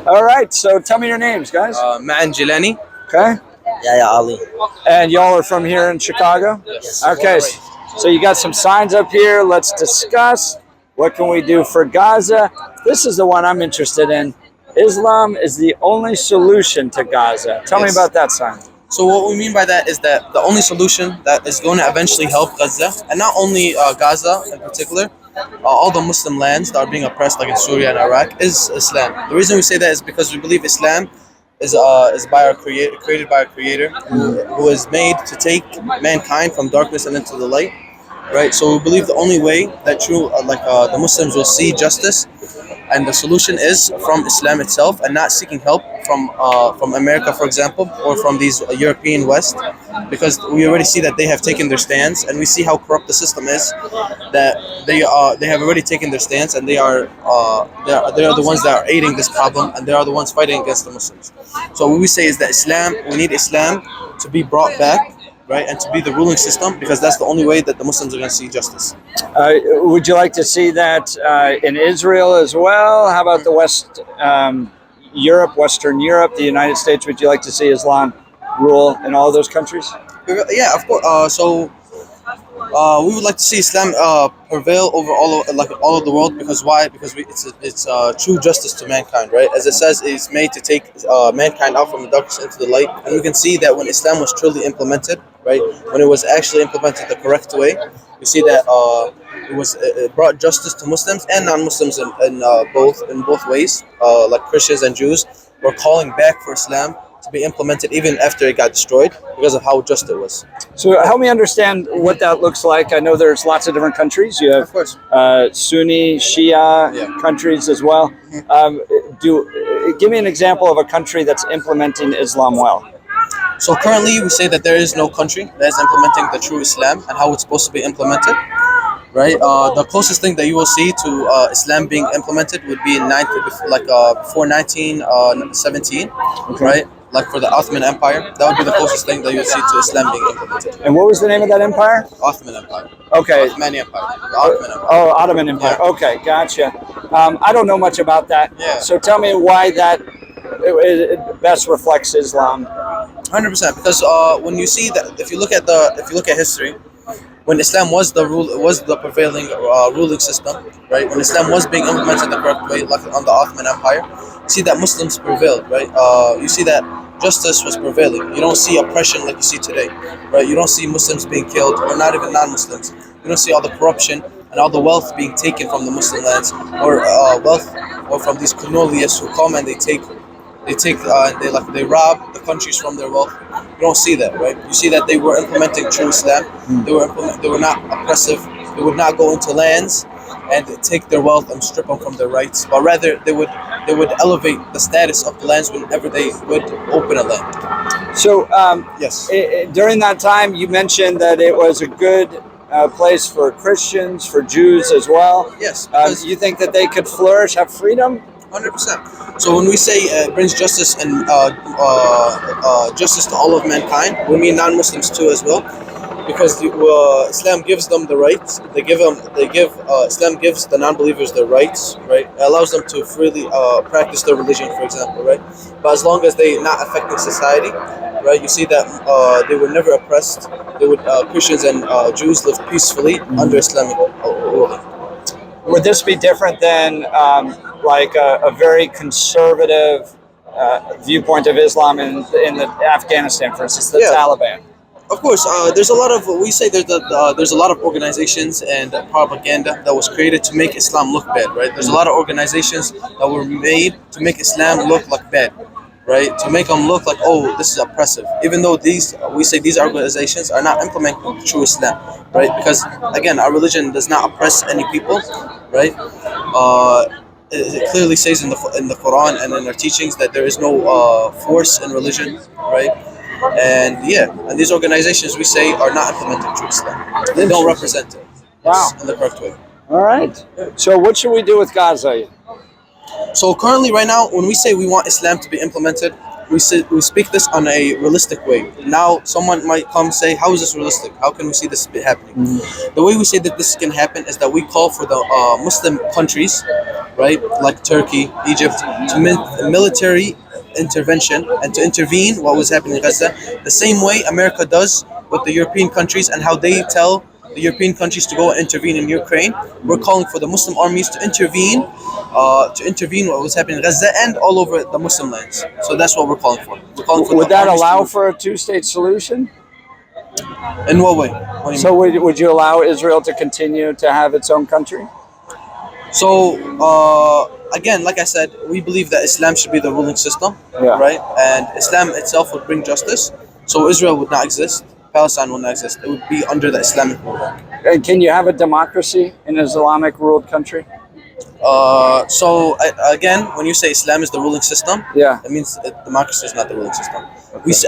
All right, so tell me your names, guys. Matt and Jilani. Okay. Yeah, Ali. And y'all are from here in Chicago? Yes. Okay, so you got some signs up here. Let's discuss. What can we do for Gaza? This is the one I'm interested in. Islam is the only solution to Gaza. Tell me Yes. about that sign. So what we mean by that is that the only solution that is going to eventually help Gaza, and not only Gaza in particular, all the Muslim lands that are being oppressed, like in Syria and Iraq, is Islam. The reason we say that is because we believe Islam is by our created by our Creator, who is made to take mankind from darkness and into the light. Right. So we believe the only way that the Muslims will see justice and the solution is from Islam itself and not seeking help from America, for example, or from these European West, because we already see that they have taken their stance, and we see how corrupt the system is. That they have already taken their stance, and they are the ones that are aiding this problem, and they are the ones fighting against the Muslims. So what we say is that we need Islam to be brought back. Right, and to be the ruling system, because that's the only way that the Muslims are going to see justice. Would you like to see that in Israel as well? How about the Western Europe, the United States? Would you like to see Islam rule in all those countries? Yeah, of course. We would like to see Islam prevail over all of the world, because why? Because it's true justice to mankind, right? As it says, it's made to take mankind out from the darkness into the light, and we can see that when Islam was truly implemented, right, when it was actually implemented the correct way, we see that it brought justice to Muslims and non-Muslims in both ways. Like Christians and Jews were calling back for Islam to be implemented even after it got destroyed because of how just it was. So help me understand what that looks like. I know there's lots of different countries. You have Of course. Sunni, Shia countries as well. Give me an example of a country that's implementing Islam well. So currently we say that there is no country that is implementing the true Islam and how it's supposed to be implemented. Right, the closest thing that you will see to Islam being implemented would be before 1917, right? Like for the Ottoman Empire, that would be the closest thing that you would see to Islam being implemented. And what was the name of that empire? Ottoman Empire. Okay. Ottoman Empire. The Ottoman Empire. Oh, Ottoman Empire. Yeah. Okay, gotcha. I don't know much about that. Yeah. So tell me why that it best reflects Islam. 100%. Because when you see that, if you look at history, when Islam was the prevailing ruling system, right? When Islam was being implemented the correct way, like on the Ottoman Empire, you see that Muslims prevailed, right? You see that justice was prevailing. You don't see oppression like you see today, right? You don't see Muslims being killed, or not even non-Muslims. You don't see all the corruption and all the wealth being taken from the Muslim lands, or wealth, or from these colonialists who come and they rob the countries from their wealth. You don't see that, right? You see that they were implementing true Islam. They were not oppressive. They would not go into lands and take their wealth and strip them from their rights, but rather they would elevate the status of the lands whenever they would open a land. So Yes. during that time, you mentioned that it was a good place for Christians, for Jews as well. Yes. You think that they could flourish, have freedom? 100%. So when we say it brings justice and justice to all of mankind, we mean non-Muslims too as well, because Islam gives them the rights. Islam gives the non-believers their rights, right? It allows them to freely practice their religion, for example, right? But as long as they're not affecting society, right? You see that they were never oppressed. Christians and Jews lived peacefully under Islamic ruling. Would this be different than like a very conservative viewpoint of Islam in Afghanistan, for instance, the Taliban? Of course, there's a lot of there's a lot of organizations and propaganda that was created to make Islam look bad, right? There's a lot of organizations that were made to make Islam look like bad, right? To make them look like, oh, this is oppressive. Even though these organizations are not implementing true Islam, right? Because again, our religion does not oppress any people, right? It clearly says in the Quran and in our teachings that there is no force in religion, right? And these organizations we say are not implementing true Islam. They don't represent it in the correct way. All right. So what should we do with Gaza? So currently, right now, when we say we want Islam to be implemented, we speak this on a realistic way. Now, someone might come say, "How is this realistic? How can we see this happening?" The way we say that this can happen is that we call for the Muslim countries, right, like Turkey, Egypt, to military intervention and to intervene what was happening in Gaza, the same way America does with the European countries and how they tell the European countries to go and intervene in Ukraine. We're calling for the Muslim armies to intervene what was happening in Gaza and all over the Muslim lands. So that's what we're calling for. We're calling for Would the that armies allow to- for a two-state solution? In what way? What do you So mean? would you allow Israel to continue to have its own country? So again, like I said, we believe that Islam should be the ruling system, Yeah. right? And Islam itself would bring justice. So Israel would not exist. Palestine would not exist. It would be under the Islamic rule. And can you have a democracy in an Islamic ruled country? Again, when you say Islam is the ruling system, Yeah. that means democracy is not the ruling system.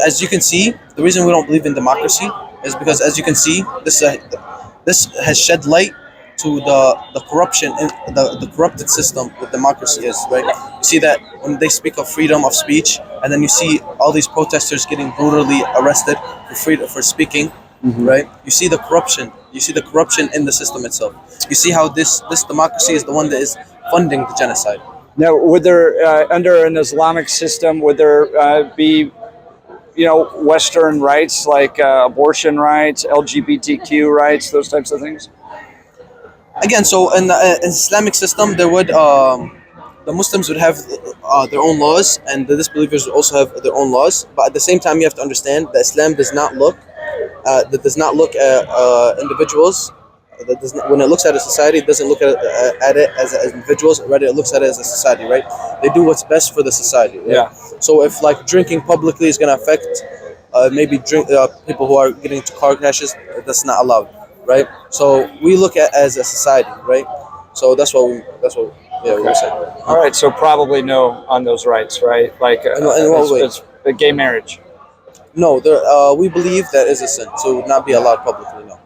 As you can see, the reason we don't believe in democracy is because, as you can see, this has shed light to the corruption in the corrupted system that democracy is. Right? You see that when they speak of freedom of speech, and then you see all these protesters getting brutally arrested for freedom for speaking. Right? You see the corruption. You see the corruption in the system itself. You see how this democracy is the one that is funding the genocide. Now, would there, under an Islamic system, would there be, Western rights like abortion rights, LGBTQ rights, those types of things? Again, so in the Islamic system, there would the Muslims would have their own laws, and the disbelievers would also have their own laws. But at the same time, you have to understand that Islam does not look at individuals. When it looks at a society, it doesn't look at it as individuals. Rather, it looks at it as a society, right? They do what's best for the society. Right? Yeah. So if like drinking publicly is going to affect maybe people who are getting into car crashes, that's not allowed, right? So we look at it as a society, right? So that's what we're saying. All right, so probably no on those rights, right? Like In what way? gay marriage. No, we believe that is a sin, so it would not be allowed publicly. No.